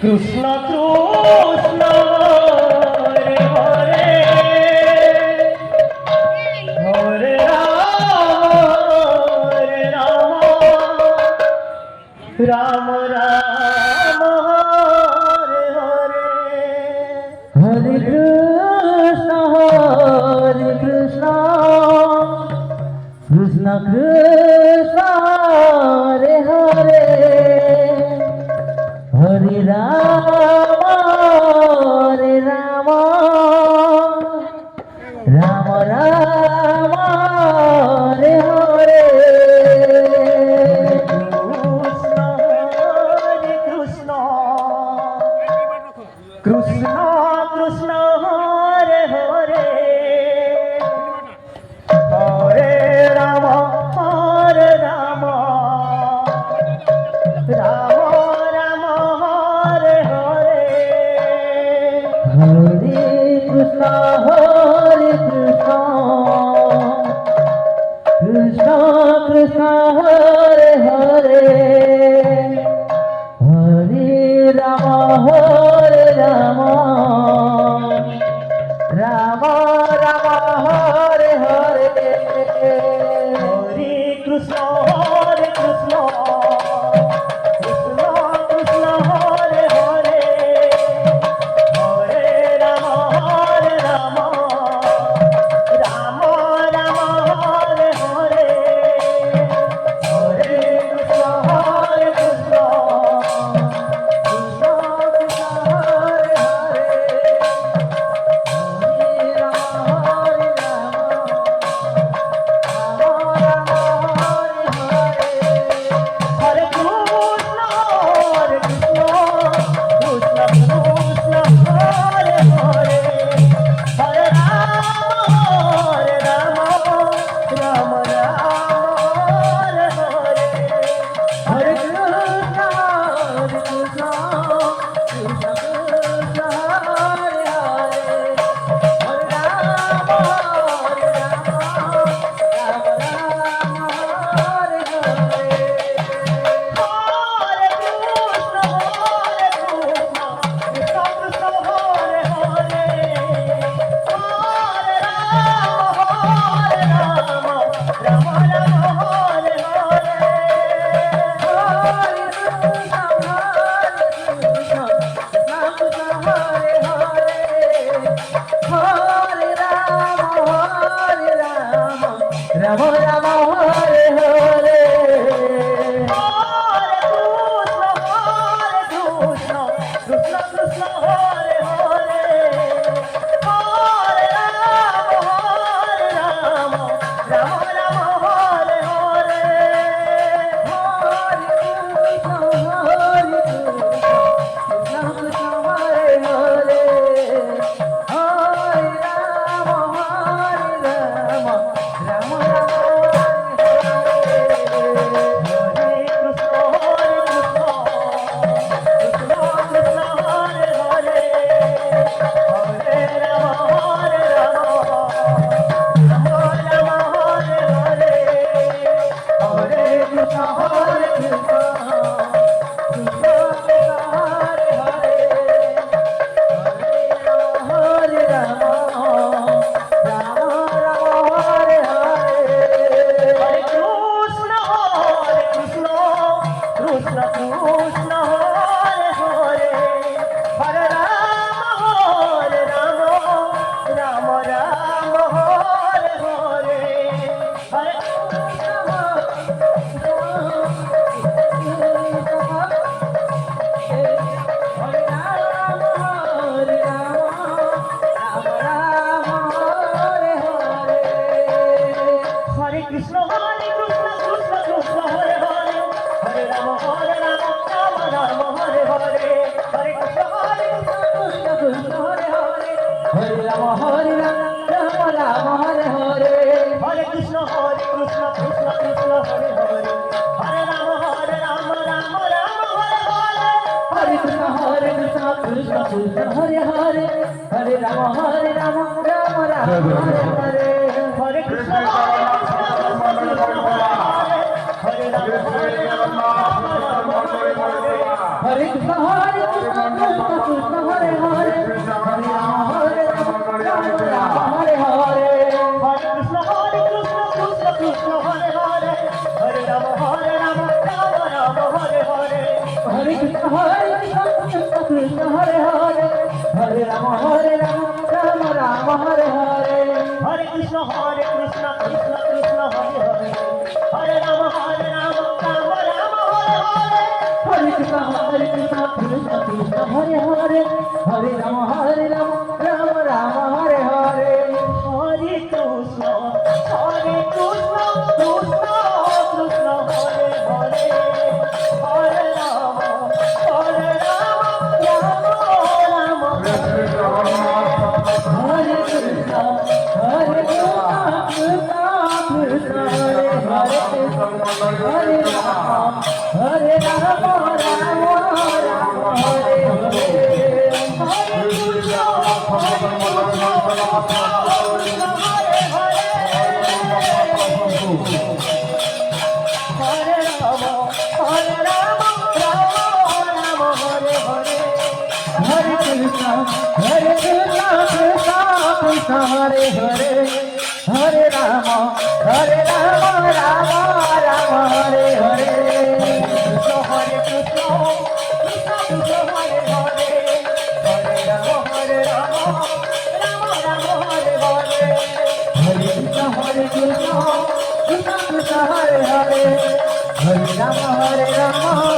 Krishna Krishna Hare Hare Hare Ram Ram Ram Hare Hare Hare Krishna Krishna Krishna Hare Hare Hare Ram Ram Ram Hare Hare Krishna Krishna Krishna Hare Hare Hare Ram Ram Ram Hare Hare Hare Krishna Krishna Krishna Hare Hare Hare Ram Ram Ram Hare Hare Hare Krishna Krishna Krishna Hare Hare Hare Ram Ram Ram Hare Hare Hare Krishna Krishna Krishna Hare Hare Ram Ram Hare Hare Krishna Krishna Krishna Hare Hare Hare Ram Ram Ram Hare Hare Hare Krishna Krishna Krishna Hare Hare Hare Ram Ram Hare Hare Hare Ram Ram Ram Hare Hare Hare Krishna Hare Krishna Hare Ram Hare Krishna Krishna Krishna Hare Hare Hare Rama Rama Rama Hare Hare Hare Krishna Krishna Krishna Hare Hare Hare Rama Rama Rama Hare Hare Hare Krishna Krishna Krishna Hare Hare Hare Rama Rama Rama Hare Hare Hare Krishna Krishna Krishna Hare Hare Hare Rama Rama Rama Hare Hare Hare Krishna Krishna Krishna Hare Hare Hare Rama Rama Rama Hare Hare Hare Krishna Krishna Krishna Hare Hare Hare Rama Rama Hare Krishna Krishna Krishna Hare Hare Hare Rama Rama Rama Hare Hare Hare Krishna Krishna Krishna Hare Hare Hare Rama Rama Rama Hare Hare Hare Krishna Krishna Krishna Hare Hare Hare Rama Rama